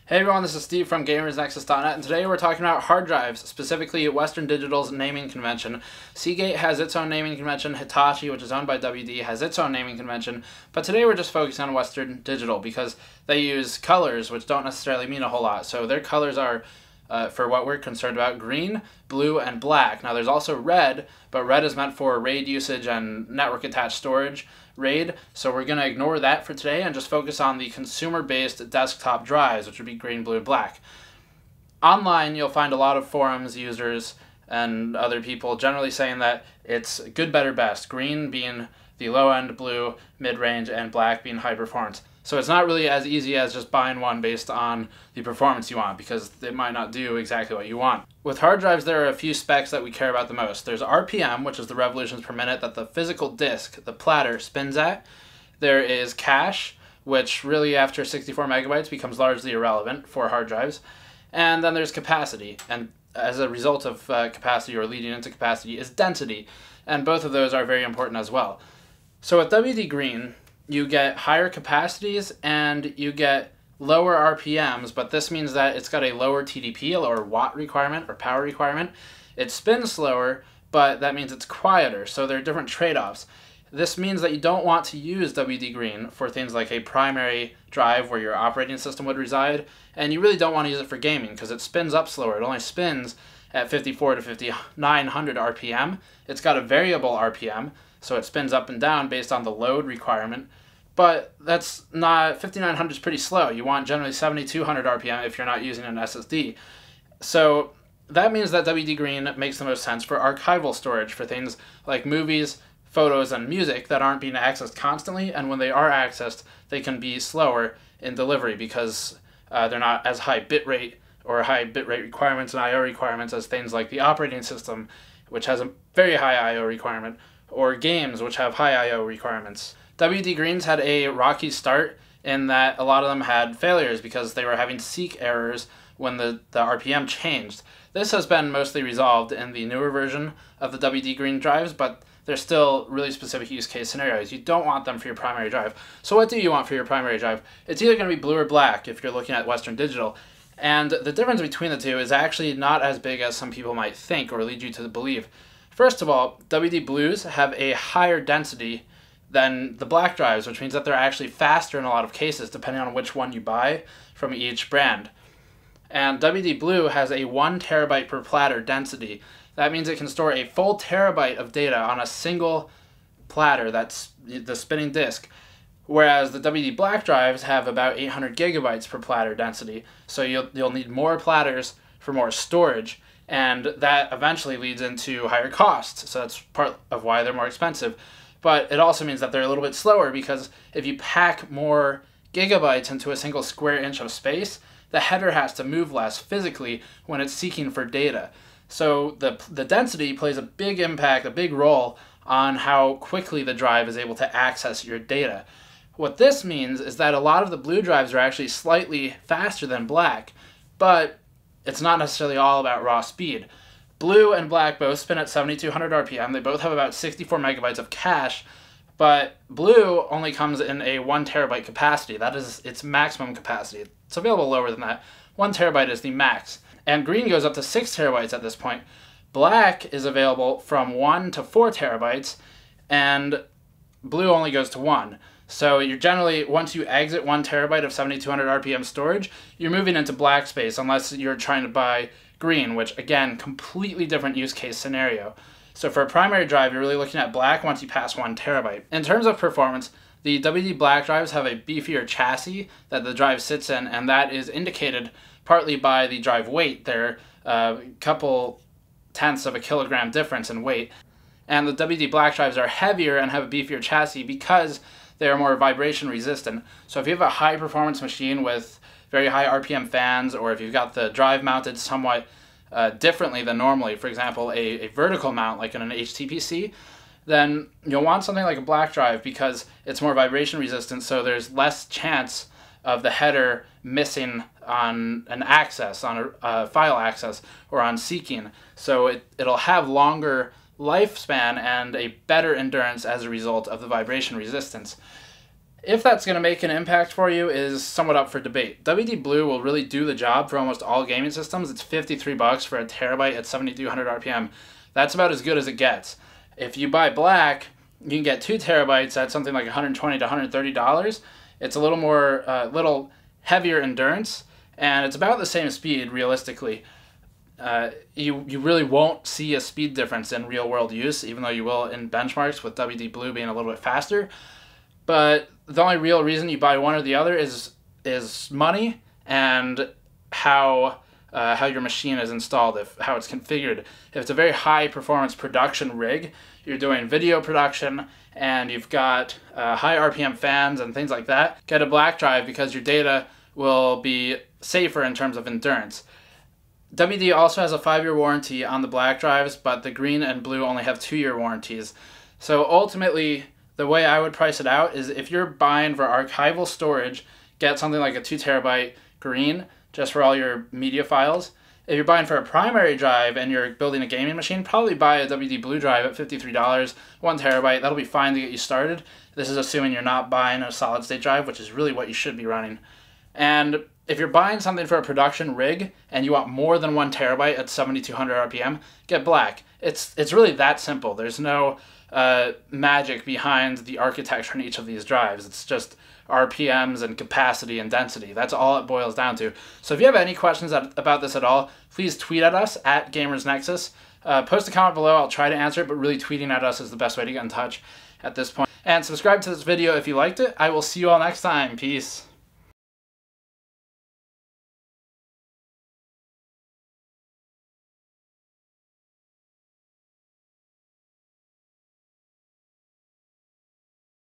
Hey everyone, this is Steve from GamersNexus.net, and today we're talking about hard drives, specifically Western Digital's naming convention. Seagate has its own naming convention, Hitachi, which is owned by WD, has its own naming convention, but today we're just focusing on Western Digital because they use colors, which don't necessarily mean a whole lot. So their colors are, for what we're concerned about, green, blue, and black. Now there's also red, but red is meant for RAID usage and network-attached storage RAID, so we're going to ignore that for today and just focus on the consumer-based desktop drives, which would be green, blue, and black. Online, you'll find a lot of forums, users, and other people generally saying that it's good, better, best. Green being the low end, blue, mid-range, and black being high performance. So it's not really as easy as just buying one based on the performance you want, because it might not do exactly what you want. With hard drives, there are a few specs that we care about the most. There's RPM, which is the revolutions per minute that the physical disk, the platter, spins at. There is cache, which really after 64 megabytes becomes largely irrelevant for hard drives. And then there's capacity, and as a result of capacity or leading into capacity is density, and both of those are very important as well. So with WD Green, you get higher capacities and you get lower RPMs, but this means that it's got a lower TDP, a lower watt requirement or power requirement. It spins slower, but that means it's quieter, so there are different trade-offs. This means that you don't want to use WD Green for things like a primary drive where your operating system would reside, and you really don't want to use it for gaming because it spins up slower. It only spins at 54 to 5900 RPM. It's got a variable RPM, so it spins up and down based on the load requirement, but that's not, 5900 is pretty slow. You want generally 7200 RPM if you're not using an SSD. So that means that WD Green makes the most sense for archival storage for things like movies, photos, and music that aren't being accessed constantly, and when they are accessed, they can be slower in delivery because they're not as high bitrate or high bitrate requirements and I/O requirements as things like the operating system, which has a very high I/O requirement, or games, which have high I/O requirements. WD Greens had a rocky start in that a lot of them had failures because they were having seek errors when the RPM changed. This has been mostly resolved in the newer version of the WD Green drives, but there's still really specific use case scenarios. You don't want them for your primary drive. So what do you want for your primary drive? It's either going to be blue or black if you're looking at Western Digital. And the difference between the two is actually not as big as some people might think or lead you to believe. First of all, WD Blues have a higher density than the black drives, which means that they're actually faster in a lot of cases, depending on which one you buy from each brand. And WD Blue has a 1 terabyte per platter density. That means it can store a full terabyte of data on a single platter, that's the spinning disk, whereas the WD black drives have about 800 gigabytes per platter density. So you'll need more platters for more storage, and that eventually leads into higher costs. So that's part of why they're more expensive. But it also means that they're a little bit slower because if you pack more gigabytes into a single square inch of space, the header has to move less physically when it's seeking for data. So the density plays a big impact, a big role on how quickly the drive is able to access your data. What this means is that a lot of the blue drives are actually slightly faster than black, but it's not necessarily all about raw speed. Blue and black both spin at 7200 RPM. They both have about 64 megabytes of cache, but blue only comes in a 1 terabyte capacity. That is its maximum capacity. It's available lower than that. 1 terabyte is the max. And green goes up to 6 terabytes at this point. Black is available from 1 to 4 terabytes, and blue only goes to 1. So you're generally, once you exit 1 terabyte of 7200 RPM storage, you're moving into black space unless you're trying to buy green, which again, completely different use case scenario. So for a primary drive, you're really looking at black once you pass 1 terabyte. In terms of performance, the WD black drives have a beefier chassis that the drive sits in, and that is indicated partly by the drive weight. They're a couple tenths of a kilogram difference in weight. And the WD black drives are heavier and have a beefier chassis because they are more vibration resistant. So if you have a high performance machine with very high RPM fans, or if you've got the drive mounted somewhat differently than normally, for example, a vertical mount like in an HTPC, then you'll want something like a black drive because it's more vibration resistant, so there's less chance of the header missing on an access, on a file access, or on seeking. So it'll have longer lifespan and a better endurance as a result of the vibration resistance. If that's going to make an impact for you is somewhat up for debate. WD Blue will really do the job for almost all gaming systems. It's $53 for a terabyte at 7200 RPM. That's about as good as it gets. If you buy black, you can get 2 terabytes at something like $120 to $130. It's a little more, little heavier endurance, and it's about the same speed realistically. You really won't see a speed difference in real world use, even though you will in benchmarks with WD Blue being a little bit faster. But the only real reason you buy one or the other is money and how your machine is installed, how it's configured. If it's a very high performance production rig, you're doing video production and you've got high RPM fans and things like that, get a black drive because your data will be safer in terms of endurance. WD also has a 5-year warranty on the black drives, but the green and blue only have 2-year warranties. So ultimately, the way I would price it out is if you're buying for archival storage, get something like a 2 terabyte green just for all your media files. If you're buying for a primary drive and you're building a gaming machine, probably buy a WD Blue drive at $53, 1 terabyte. That'll be fine to get you started. This is assuming you're not buying a solid state drive, which is really what you should be running. And if you're buying something for a production rig and you want more than 1 terabyte at 7200 RPM, get black. It's really that simple. There's no magic behind the architecture in each of these drives. It's just RPMs and capacity and density. That's all it boils down to. So if you have any questions about this at all, please tweet at us at GamersNexus. Post a comment below. I'll try to answer it, but really tweeting at us is the best way to get in touch at this point. And subscribe to this video if you liked it. I will see you all next time. Peace.